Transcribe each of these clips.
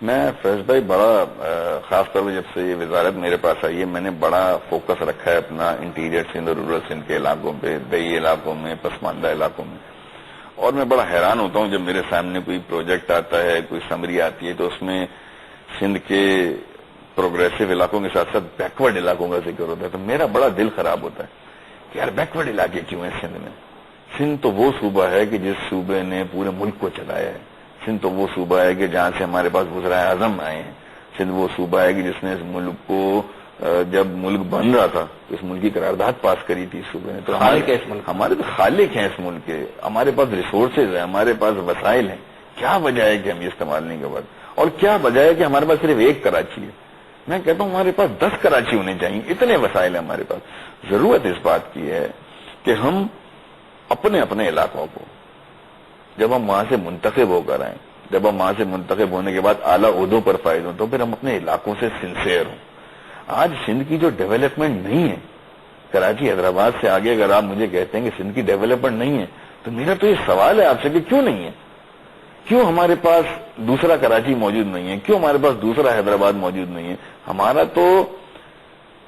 میں فیض بھائی بڑا خاص طور پہ جب سے یہ وزارت میرے پاس آئی ہے میں نے بڑا فوکس رکھا ہے اپنا انٹیریئر سندھ اور رورل سندھ کے علاقوں پہ، دیہی علاقوں میں، پسماندہ علاقوں میں. اور میں بڑا حیران ہوتا ہوں جب میرے سامنے کوئی پروجیکٹ آتا ہے، کوئی سمری آتی ہے تو اس میں سندھ کے پروگریسو علاقوں کے ساتھ ساتھ بیکورڈ علاقوں کا ذکر ہوتا ہے تو میرا بڑا دل خراب ہوتا ہے کہ یار بیکورڈ علاقے کیوں ہیں سندھ میں؟ سندھ تو وہ صوبہ ہے کہ جس صوبے نے پورے ملک کو چلایا ہے. سندھ تو وہ صوبہ ہے کہ جہاں سے ہمارے پاس وزرائے اعظم آئے ہیں. سندھ وہ صوبہ ہے کہ جس نے اس ملک کو جب ملک بن رہا تھا تو اس ملک کی قرارداد پاس کری تھی اس صوبے نے. تو ہمارے تو خالق ہیں اس ملک کے، ہمارے پاس ریسورسز ہیں، ہمارے پاس وسائل ہیں. کیا وجہ ہے کہ ہم یہ استعمال نہیں کر پاتے؟ اور کیا وجہ ہے کہ ہمارے پاس صرف ایک کراچی ہے؟ میں کہتا ہوں ہمارے پاس 10 کراچی ہونے چاہیے، اتنے وسائل ہیں ہمارے پاس. ضرورت اس بات کی ہے کہ ہم اپنے اپنے علاقوں کو جب ہم وہاں سے منتخب ہو کر آئیں، جب ہم وہاں سے منتخب ہونے کے بعد اعلیٰ عہدوں پر فائز ہوں تو پھر ہم اپنے علاقوں سے سنسیئر ہوں. آج سندھ کی جو ڈیولپمنٹ نہیں ہے، کراچی حیدرآباد سے آگے اگر آپ مجھے کہتے ہیں کہ سندھ کی ڈیولپمنٹ نہیں ہے تو میرا تو یہ سوال ہے آپ سے کہ کیوں نہیں ہے؟ کیوں ہمارے پاس دوسرا کراچی موجود نہیں ہے؟ کیوں ہمارے پاس دوسرا حیدرآباد موجود نہیں ہے؟ ہمارا تو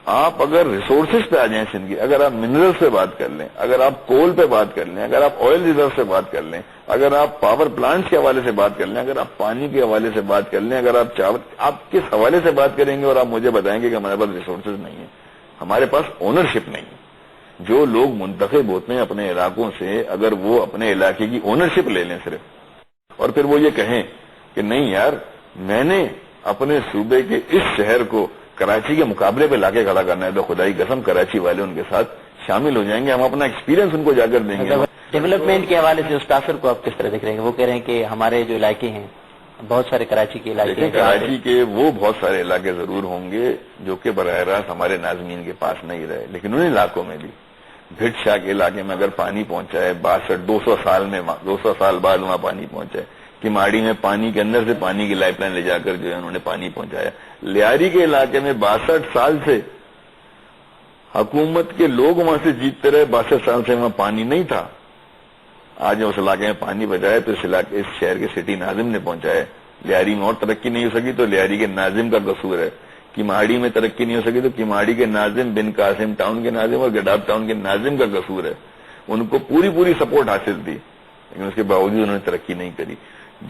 آپ اگر ریسورسز پہ آ جائیں سندھ کی، اگر آپ منرلز پہ بات کر لیں، اگر آپ کول پہ بات کر لیں، اگر آپ آئل ریزرو سے بات کر لیں، اگر آپ پاور پلانٹس کے حوالے سے بات کر لیں، اگر آپ پانی کے حوالے سے بات کر لیں، اگر آپ چاول، آپ کس حوالے سے بات کریں گے اور آپ مجھے بتائیں گے کہ ہمارے پاس ریسورسز نہیں ہیں، ہمارے پاس اونرشپ نہیں ہے. جو لوگ منتخب ہوتے ہیں اپنے علاقوں سے، اگر وہ اپنے علاقے کی اونرشپ لے لیں صرف، اور پھر وہ یہ کہیں کہ نہیں یار میں نے اپنے صوبے کے اس شہر کو کراچی کے مقابلے پہ لا کے کھڑا کرنا ہے تو خدائی قسم کراچی والے ان کے ساتھ شامل ہو جائیں گے. ہم اپنا ایکسپیرینس ان کو جا کر دیں گے. ڈیولپمنٹ کے حوالے سے اس تاثر کو آپ کس طرح دیکھ رہے ہیں؟ وہ کہہ رہے ہیں کہ ہمارے جو علاقے ہیں بہت سارے کراچی کے علاقے ہیں. کراچی کے وہ بہت سارے علاقے ضرور ہوں گے جو کہ براہ راست ہمارے ناظمین کے پاس نہیں رہے، لیکن ان علاقوں میں بھی بھٹ شاہ کے علاقے میں اگر پانی پہنچا ہے 200 سال بعد وہاں پانی پہنچا ہے. کماڑی میں پانی کے اندر سے پانی کی لائف لائن لے جا کر جو ہے انہوں نے پانی پہنچایا. لیاری کے علاقے میں 62 سال سے حکومت کے لوگ وہاں سے جیتتے رہے، 62 سال سے وہاں پانی نہیں تھا. آج اس علاقے میں پانی بچایا تو اس شہر کے سٹی ناظم نے پہنچایا. لیاری میں اور ترقی نہیں ہو سکی تو لیاری کے ناظم کا قصور ہے. کماڑی میں ترقی نہیں ہو سکی تو کماڑی کے ناظم، بن قاسم ٹاؤن کے ناظم اور گڈاب ٹاؤن کے ناظم کا قصور ہے. ان کو پوری سپورٹ حاصل تھی لیکن اس کے باوجود انہوں نے ترقی نہیں کری.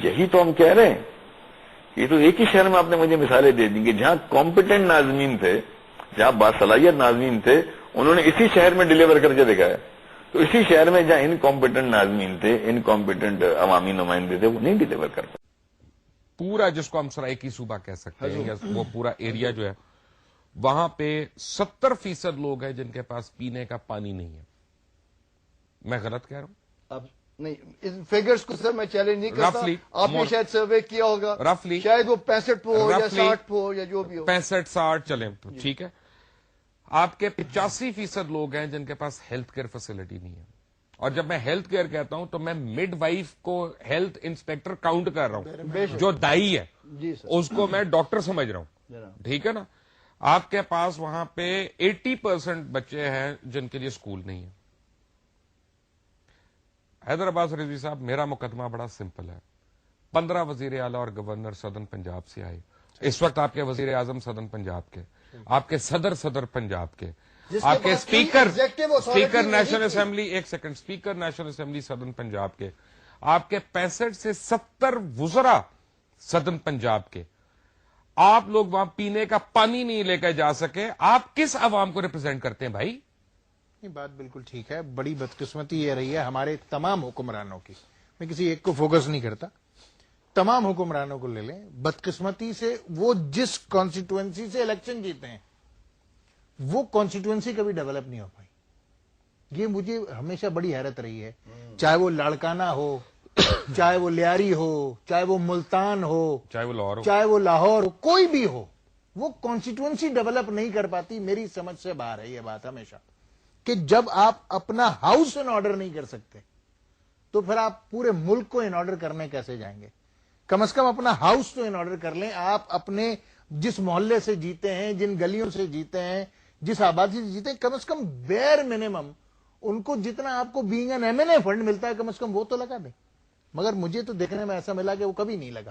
یہی تو ہم کہہ رہے ہیں. یہ تو ایک ہی شہر میں آپ نے مجھے مثالیں دے دی کہ جہاں کمپیٹنٹ ناظمین تھے، جہاں باصلاحیت ناظمین تھے، انہوں نے اسی شہر میں ڈیلیور کر کے دکھایا. تو اسی شہر میں جہاں انکمپیٹنٹ ناظمین تھے، انکمپیٹنٹ عوامی نمائندے تھے، وہ نہیں ڈیلیور کر پائے. پورا جس کو ہم سرائیکی صوبہ کہہ سکتے ہیں یا وہ پورا ایریا جو ہے وہاں پہ 70% لوگ ہیں جن کے پاس پینے کا پانی نہیں ہے. میں غلط کہہ رہا ہوں؟ اب نہیں ان فیگرز کو سر میں چیلنج نہیں کرتا. آپ نے شاید سروے کیا ہوگا، رفلی شاید وہ 65 پہ ہو یا 60 پہ ہو یا جو بھی ہو. 65-60 چلیں تو ٹھیک ہے. آپ کے 85% لوگ ہیں جن کے پاس ہیلتھ کیئر فیسلٹی نہیں ہے. اور جب میں ہیلتھ کیئر کہتا ہوں تو میں مڈ وائف کو ہیلتھ انسپیکٹر کاؤنٹ کر رہا ہوں، جو دائی ہے اس کو میں ڈاکٹر سمجھ رہا ہوں. ٹھیک ہے نا؟ آپ کے پاس وہاں پہ 80% بچے ہیں جن کے لیے اسکول نہیں ہے. حیدرآباد رضوی صاحب، میرا مقدمہ بڑا سمپل ہے. 15 وزیر اعلیٰ اور گورنر سدرن پنجاب سے آئے. اس وقت آپ کے وزیر اعظم سدرن پنجاب کے، آپ کے صدر پنجاب کے، آپ کے اسپیکر نیشنل اسمبلی، ایک second, speaker national assembly southern Punjab کے، آپ کے 65 سے 70 وزراء سدرن پنجاب کے. آپ لوگ وہاں پینے کا پانی نہیں لے کے جا سکے. آپ کس عوام کو ریپرزینٹ کرتے ہیں بھائی؟ یہ بات بالکل ٹھیک ہے. بڑی بدقسمتی یہ رہی ہے ہمارے تمام حکمرانوں کی. میں کسی ایک کو فوکس نہیں کرتا، تمام حکمرانوں کو لے لیں. بدقسمتی سے وہ جس کانسٹیٹوئنسی سے الیکشن جیتے ہیں وہ کانسٹیٹوئنسی کبھی ڈیولپ نہیں ہو پائی. یہ مجھے ہمیشہ بڑی حیرت رہی ہے. چاہے وہ لاڑکانہ ہو، چاہے وہ لیاری ہو، چاہے وہ ملتان ہو، چاہے وہ لاہور ہو، کوئی بھی ہو، وہ کانسٹیٹوئنسی ڈیولپ نہیں کر پاتی. میری سمجھ سے باہر ہے یہ بات ہمیشہ کہ جب آپ اپنا ہاؤس ان آرڈر نہیں کر سکتے تو پھر آپ پورے ملک کو ان آرڈر کرنے کیسے جائیں گے؟ کم از کم اپنا ہاؤس تو ان آرڈر کر لیں. آپ اپنے جس محلے سے جیتے ہیں، جن گلیوں سے جیتے ہیں، جس آبادی سے جیتے ہیں، کم از کم بیئر منیمم ان کو جتنا آپ کو بینگ N M N A fund ملتا ہے کم از کم وہ تو لگا دیں. مگر مجھے تو دیکھنے میں ایسا ملا کہ وہ کبھی نہیں لگا.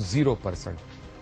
0%।